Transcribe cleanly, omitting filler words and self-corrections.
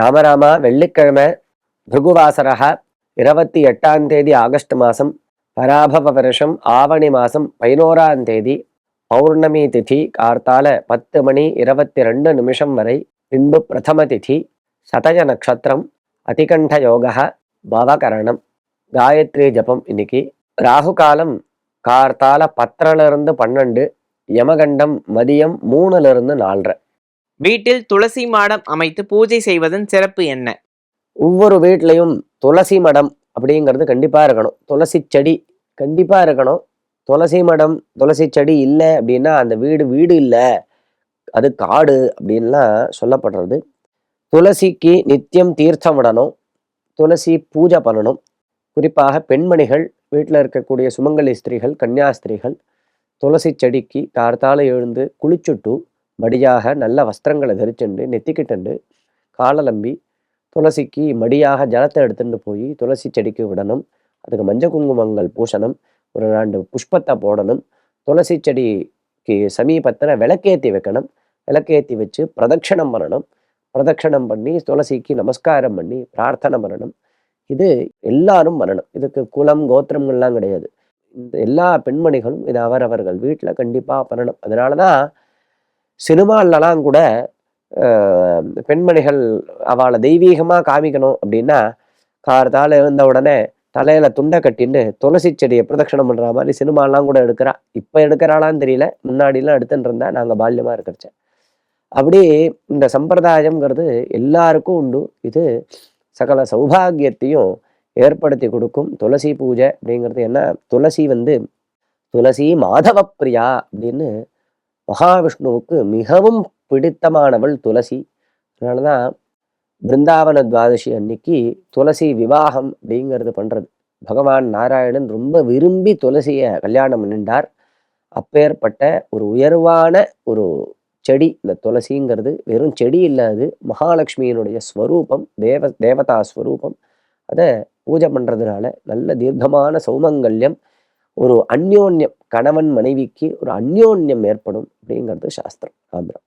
ராமராமா வெள்ளிக்கிழமை பிருகுவாசரக 28ஆம் தேதி ஆகஸ்ட் மாதம் பராபவ வருஷம் ஆவணி மாதம் 11ஆம் தேதி பௌர்ணமி திதி கார்த்தால 10:22 வரை, பின்பு பிரதம திதி, சதய நட்சத்திரம், அதிகண்ட யோக, பவகரணம், காயத்ரி ஜபம். இன்னைக்கு ராகு காலம் கார்த்தால 10:12, யமகண்டம் மதியம் 3:04. வீட்டில் துளசி மாடம் அமைத்து பூஜை செய்வதன் சிறப்பு என்ன? ஒவ்வொரு வீட்லையும் துளசி மடம் அப்படிங்கிறது கண்டிப்பா இருக்கணும். துளசி செடி கண்டிப்பா இருக்கணும். துளசி மடம் துளசி செடி இல்லை அப்படின்னா அந்த வீடு வீடு இல்லை, அது காடு அப்படின்லாம் சொல்லப்படுறது. துளசிக்கு நித்தியம் தீர்த்தம் விடணும், துளசி பூஜை பண்ணணும். குறிப்பாக பெண்மணிகள், வீட்டில் இருக்கக்கூடிய சுமங்கலி ஸ்திரீகள், கன்னியாஸ்திரீகள் துளசி செடிக்கு கார்த்தால எழுந்து குளிச்சுட்டு மடியாக நல்ல வஸ்திரங்களை தரிச்சுண்டு நெத்திக்கிட்டு காலலம்பி துளசிக்கு மடியாக ஜலத்தை எடுத்துட்டு போய் துளசி செடிக்கு விடணும். அதுக்கு மஞ்சள் குங்குமங்கள் பூசணும், ஒரு 2 புஷ்பத்தை போடணும். துளசி செடிக்கு சமீபத்தில் விளக்கேற்றி வைக்கணும். விளக்கேற்றி வச்சு பிரதட்சணம் பண்ணணும். பிரதட்சணம் பண்ணி துளசிக்கு நமஸ்காரம் பண்ணி பிரார்த்தனை பண்ணணும். இது எல்லாரும் பண்ணணும். இதுக்கு குலம் கோத்திரங்கள்லாம் கிடையாது. இந்த எல்லா பெண்மணிகளும் இதை அவரவர்கள் வீட்டில் கண்டிப்பாக பண்ணணும். அதனால தான் சினிமாலலாம் கூட பெண்மணிகள் அவளை தெய்வீகமாக காமிக்கணும் அப்படின்னா கார்த்தால எழுந்த உடனே தலையில துண்டை கட்டின்னு துளசி செடியை பிரதட்சணம் பண்ணுற மாதிரி சினிமாலாம் கூட எடுக்கிறா. இப்போ எடுக்கிறாளான்னு தெரியல, முன்னாடிலாம் எடுத்துட்டு இருந்தா நாங்கள் பால்யமாக இருக்கிறச்ச. அப்படி இந்த சம்பிரதாயம்ங்கிறது எல்லாருக்கும் உண்டு. இது சகல சௌபாகியத்தையும் ஏற்படுத்தி கொடுக்கும். துளசி பூஜை அப்படிங்கிறது என்ன, துளசி துளசி மாதவ பிரியா அப்படின்னு மகாவிஷ்ணுவுக்கு மிகவும் பிடித்தமானவள் துளசி. அதனாலதான் பிருந்தாவன துவாதசி அன்னைக்கு துளசி விவாகம் அப்படிங்கிறது பண்றது. பகவான் நாராயணன் ரொம்ப விரும்பி துளசியை கல்யாணம் பண்ணிட்டார். அப்பேற்பட்ட ஒரு உயர்வான ஒரு செடி இந்த துளசிங்கிறது. வெறும் செடி இல்லாது மகாலட்சுமியினுடைய ஸ்வரூபம், தேவதா ஸ்வரூபம். அதை பூஜை பண்றதுனால நல்ல தீர்க்கமான சௌமங்கல்யம், ஒரு அந்யோன்யம், கணவன் மனைவிக்கு ஒரு அந்யோன்யம் ஏற்படும் அப்படிங்கிறது சாஸ்திரம். ஆந்திரம்.